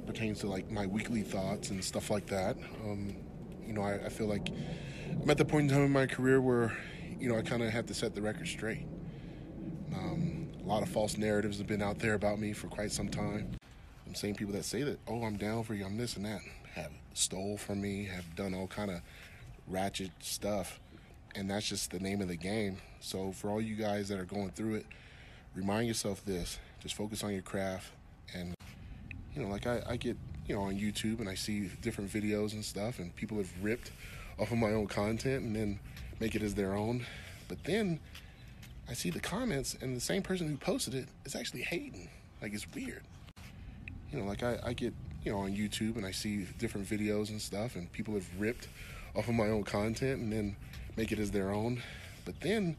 pertains to like my weekly thoughts and stuff like that. I feel like I'm at the point in time in my career where, I kind of have to set the record straight. A lot of false narratives have been out there about me for quite some time. I'm saying people that say that, oh, I'm down for you, I'm this and that, have stole from me, have done all kind of ratchet stuff. And that's just the name of the game. So for all you guys that are going through it, remind yourself this. Just focus on your craft. And, I get, on YouTube and I see different videos and stuff, and people have ripped off of my own content and then make it as their own. But then I see the comments, and the same person who posted it is actually hating. Like, it's weird. I get, on YouTube and I see different videos and stuff, and people have ripped off of my own content and then make it as their own. But then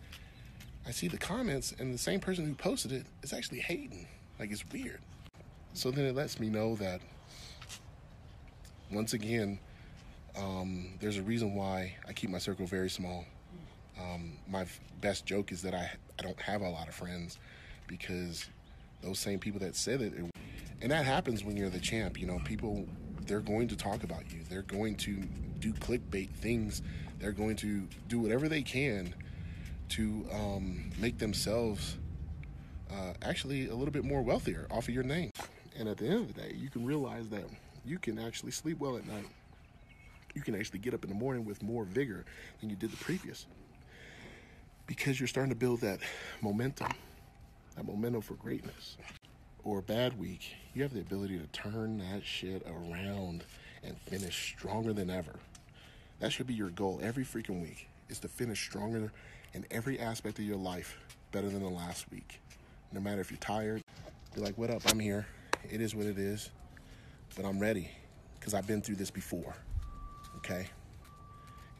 I see the comments, and the same person who posted it is actually hating. Like, it's weird. So then it lets me know that, once again, there's a reason why I keep my circle very small. My best joke is that I don't have a lot of friends, because those same people that said it, and that happens when you're the champ. People, they're going to talk about you. They're going to do clickbait things. They're going to do whatever they can to make themselves actually a little bit more wealthier off of your name. And at the end of the day, you can realize that you can actually sleep well at night. You can actually get up in the morning with more vigor than you did the previous, because you're starting to build that momentum for greatness. Or a bad week, you have the ability to turn that shit around and finish stronger than ever. That should be your goal every freaking week, is to finish stronger in every aspect of your life, better than the last week. No matter if you're tired, be like, what up, I'm here. It is what it is, but I'm ready, because I've been through this before, okay?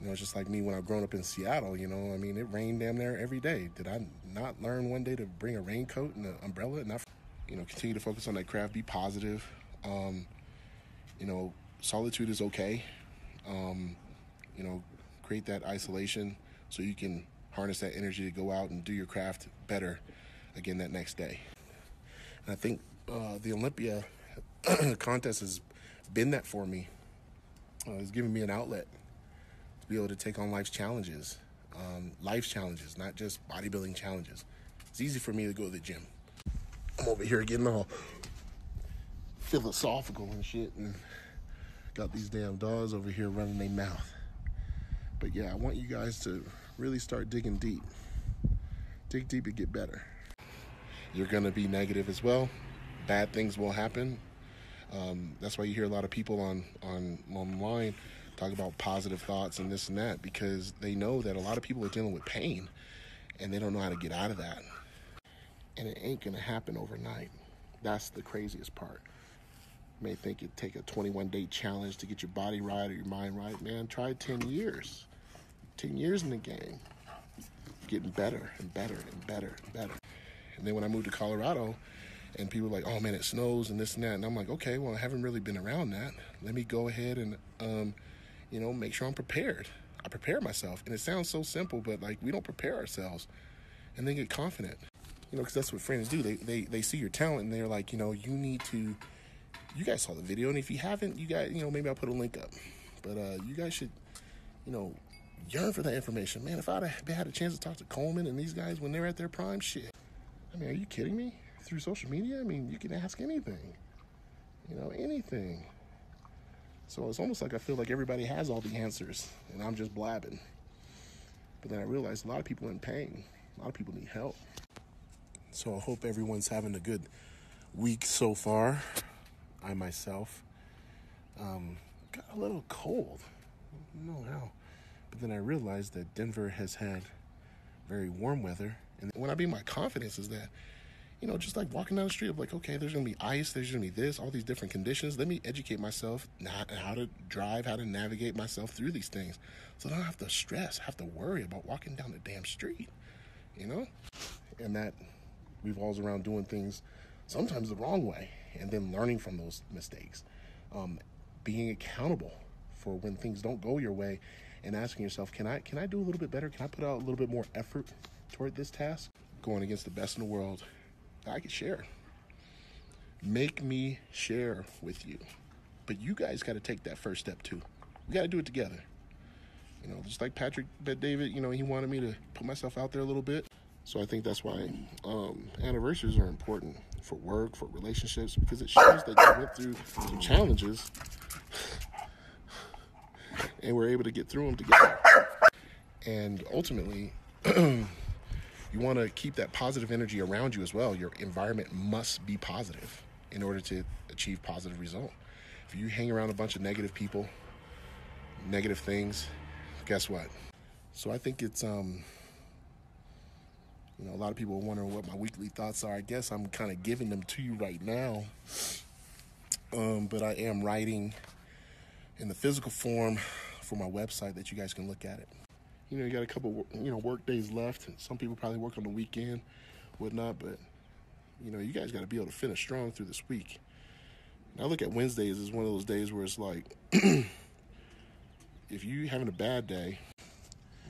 It's just like me when I've grown up in Seattle, it rained damn near every day. Did I not learn one day to bring a raincoat and an umbrella and not, continue to focus on that craft, be positive. Solitude is okay. Create that isolation so you can harness that energy to go out and do your craft better again that next day. And I think the Olympia contest has been that for me. It's given me an outlet to be able to take on life's challenges, not just bodybuilding challenges. It's easy for me to go to the gym. I'm over here getting all philosophical and shit, and got these damn dogs over here running their mouth. But yeah, I want you guys to really start digging deep. Dig deep and get better. You're going to be negative as well. Bad things will happen. That's why you hear a lot of people online talk about positive thoughts and this and that, because they know that a lot of people are dealing with pain and they don't know how to get out of that. And it ain't going to happen overnight. That's the craziest part. You may think it'd take a 21-day challenge to get your body right or your mind right. Man, try 10 years. 10 years in the game. Getting better and better and better and better. And then when I moved to Colorado, and people were like, oh man, it snows and this and that. And I'm like, okay, well, I haven't really been around that. Let me go ahead and, make sure I'm prepared. I prepare myself. And it sounds so simple, but like, we don't prepare ourselves and then get confident. Because that's what friends do. They see your talent and they're like, you guys saw the video. And if you haven't, you guys, maybe I'll put a link up. But you guys should, yearn for that information. Man, if I'd have had a chance to talk to Coleman and these guys when they're at their prime, shit. Are you kidding me? Through social media, you can ask anything. Anything. So it's almost like I feel like everybody has all the answers, and I'm just blabbing. But then I realized a lot of people are in pain. A lot of people need help. So I hope everyone's having a good week so far. I myself got a little cold. I don't know how. But then I realized that Denver has had very warm weather. And when I mean my confidence is that, just like walking down the street, I'm like, okay, there's going to be ice, there's going to be this, all these different conditions. Let me educate myself how to drive, how to navigate myself through these things. So I don't have to stress, have to worry about walking down the damn street, And that revolves around doing things sometimes the wrong way and then learning from those mistakes. Being accountable for when things don't go your way and asking yourself, can I do a little bit better? Can I put out a little bit more effort toward this task? Going against the best in the world, I can share. Make me share with you. But you guys got to take that first step too. We got to do it together. You know, just like Patrick Bet-David, you know, he wanted me to put myself out there a little bit. So I think that's why anniversaries are important for work, for relationships, because it shows that you went through some challenges and we're able to get through them together. And ultimately, you want to keep that positive energy around you as well. Your environment must be positive in order to achieve positive result. If you hang around a bunch of negative people, negative things, guess what? So I think it's, you know, a lot of people are wondering what my weekly thoughts are. I guess I'm kind of giving them to you right now. But I am writing in the physical form for my website that you guys can look at it. You know, you got a couple, you know, work days left. Some people probably work on the weekend, whatnot, but, you know, you guys got to be able to finish strong through this week. And I look at Wednesdays as one of those days where it's like, if you having a bad day,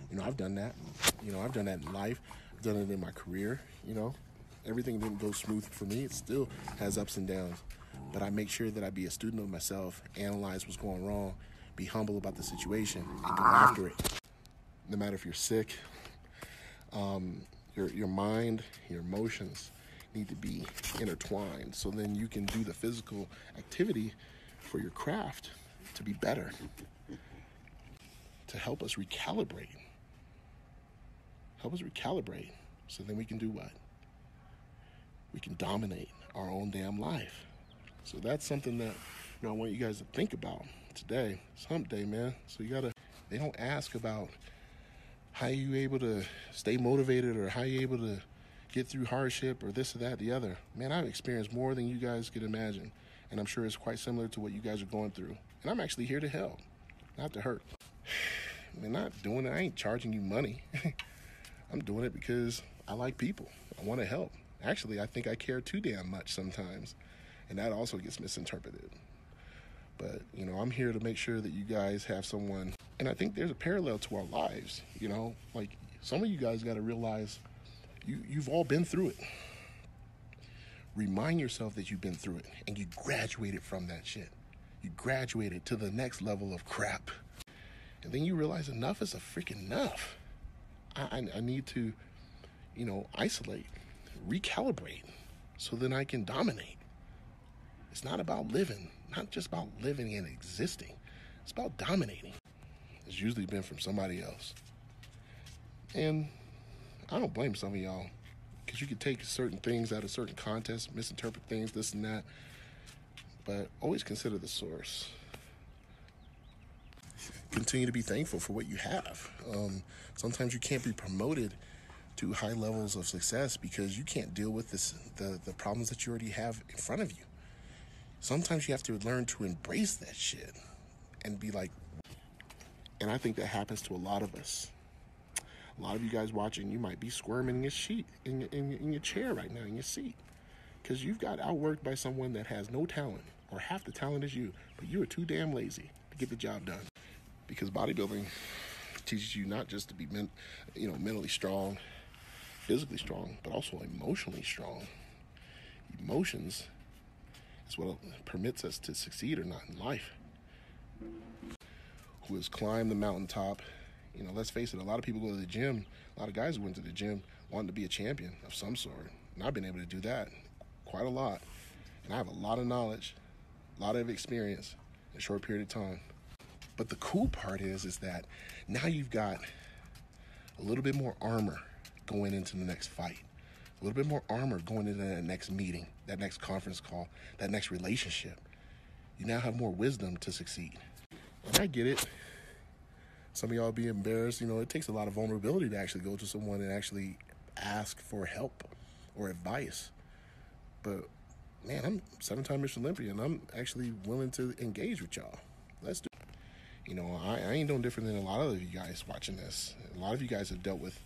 you know, I've done that. You know, I've done that in life. I've done it in my career, you know. Everything didn't go smooth for me. It still has ups and downs. But I make sure that I be a student of myself, analyze what's going wrong, be humble about the situation, and go after it. No matter if you're sick, your mind, your emotions need to be intertwined. So then you can do the physical activity for your craft to be better, to help us recalibrate. Help us recalibrate. So then we can do what? We can dominate our own damn life. So that's something that, you know, I want you guys to think about today. It's hump day, man. So you gotta, they don't ask about how you able to stay motivated or how you able to get through hardship or this or that, the other. Man, I've experienced more than you guys could imagine. And I'm sure it's quite similar to what you guys are going through. And I'm actually here to help, not to hurt. I'm not doing it. I ain't charging you money. I'm doing it because I like people. I want to help. Actually, I think I care too damn much sometimes. And that also gets misinterpreted. But, you know, I'm here to make sure that you guys have someone. And I think there's a parallel to our lives, you know. Like, some of you guys got to realize you've all been through it. Remind yourself that you've been through it. And you graduated from that shit. You graduated to the next level of crap. And then you realize enough is a freaking enough. I need to, you know, isolate, recalibrate, so then I can dominate. It's not about living, not just about living and existing. It's about dominating. It's usually been from somebody else. And I don't blame some of y'all, because you could take certain things out of certain contests, misinterpret things, this and that. But always consider the source. Continue to be thankful for what you have. Sometimes you can't be promoted to high levels of success because you can't deal with the problems that you already have in front of you. Sometimes you have to learn to embrace that shit and be like, and I think that happens to a lot of us. A lot of you guys watching, you might be squirming in your seat, in your chair right now, in your seat, because you've got outworked by someone that has no talent or half the talent as you, but you are too damn lazy to get the job done. Because bodybuilding teaches you not just to be mentally strong, physically strong, but also emotionally strong. Emotions is what permits us to succeed or not in life. Who has climbed the mountaintop. You know, let's face it, a lot of people go to the gym. A lot of guys went to the gym wanting to be a champion of some sort. And I've been able to do that quite a lot. And I have a lot of knowledge, a lot of experience in a short period of time. But the cool part is that now you've got a little bit more armor going into the next fight. A little bit more armor going into that next meeting, that next conference call, that next relationship. You now have more wisdom to succeed. And I get it. Some of y'all be embarrassed. You know, it takes a lot of vulnerability to actually go to someone and actually ask for help or advice. But, man, I'm 7-time Mr. Olympian. I'm actually willing to engage with y'all. Let's do it. You know, I ain't no different than a lot of you guys watching this. A lot of you guys have dealt with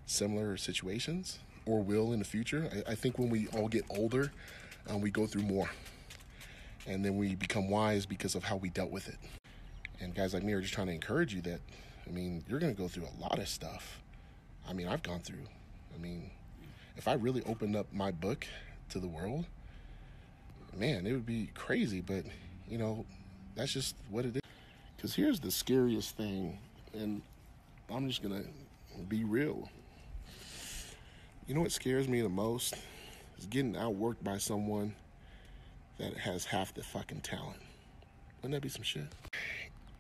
similar situations or will in the future. I think when we all get older, we go through more. And then we become wise because of how we dealt with it. And guys like me are just trying to encourage you that, I mean, you're going to go through a lot of stuff. I mean, I've gone through. I mean, if I really opened up my book to the world, man, it would be crazy. But, you know, that's just what it is. Because here's the scariest thing, and I'm just going to be real. You know what scares me the most? Is getting outworked by someone that has half the fucking talent. Wouldn't that be some shit?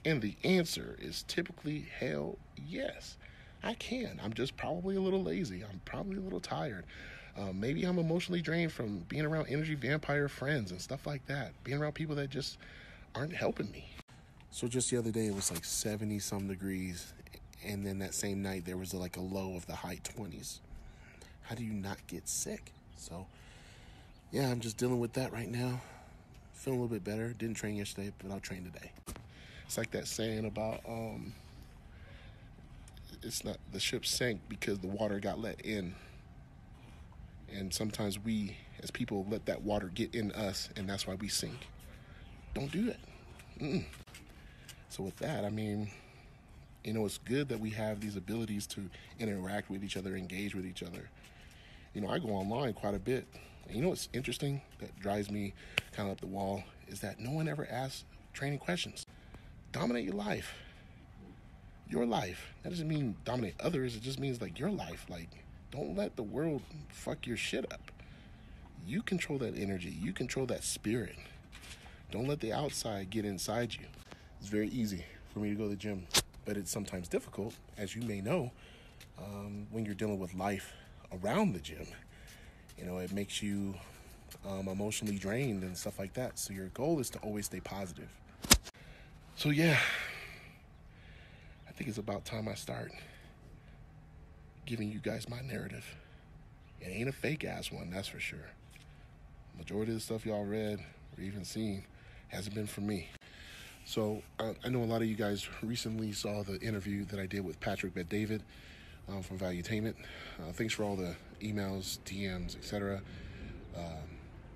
And the answer is typically hell yes. I can. I'm just probably a little lazy. I'm probably a little tired. Maybe I'm emotionally drained from being around energy vampire friends and stuff like that. Being around people that just aren't helping me. So just the other day, it was like 70 some degrees. And then that same night, there was like a low of the high 20s. How do you not get sick? So, yeah, I'm just dealing with that right now. Feeling a little bit better. Didn't train yesterday, but I'll train today. It's like that saying about, it's not, the ship sank because the water got let in. And sometimes we, as people, let that water get in us, and that's why we sink. Don't do that. So with that, I mean, you know, it's good that we have these abilities to interact with each other, engage with each other. You know, I go online quite a bit. And you know what's interesting that drives me kind of up the wall is that no one ever asks training questions. Dominate your life. Your life. That doesn't mean dominate others. It just means like your life. Like, don't let the world fuck your shit up. You control that energy. You control that spirit. Don't let the outside get inside you. It's very easy for me to go to the gym, but it's sometimes difficult, as you may know, when you're dealing with life around the gym. You know, it makes you emotionally drained and stuff like that. So your goal is to always stay positive. So yeah, I think it's about time I start giving you guys my narrative. It ain't a fake ass one, that's for sure. Majority of the stuff y'all read or even seen hasn't been for me. So I know a lot of you guys recently saw the interview that I did with Patrick Bet-David from Valuetainment. Thanks for all the emails, DMs, etc.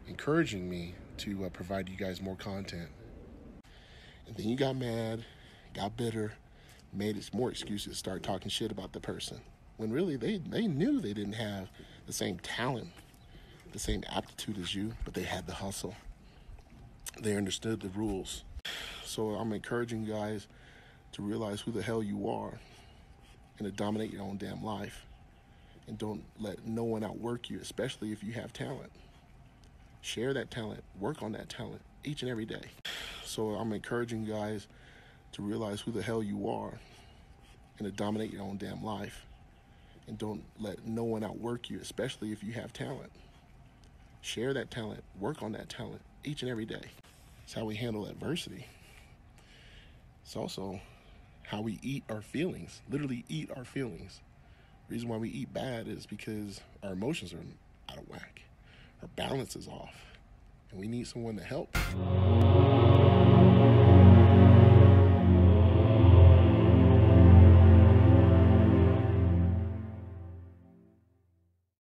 Encouraging me to provide you guys more content. And then you got mad, got bitter, made more excuses, started talking shit about the person. When really they knew they didn't have the same talent, the same aptitude as you, but they had the hustle. They understood the rules. So I'm encouraging you guys to realize who the hell you are and to dominate your own damn life. And don't let no one outwork you, especially if you have talent. Share that talent, work on that talent each and every day. So I'm encouraging you guys to realize who the hell you are and to dominate your own damn life. And don't let no one outwork you, especially if you have talent. Share that talent, work on that talent each and every day. It's how we handle adversity. It's also how we eat our feelings, literally eat our feelings. The reason why we eat bad is because our emotions are out of whack. Our balance is off, and we need someone to help.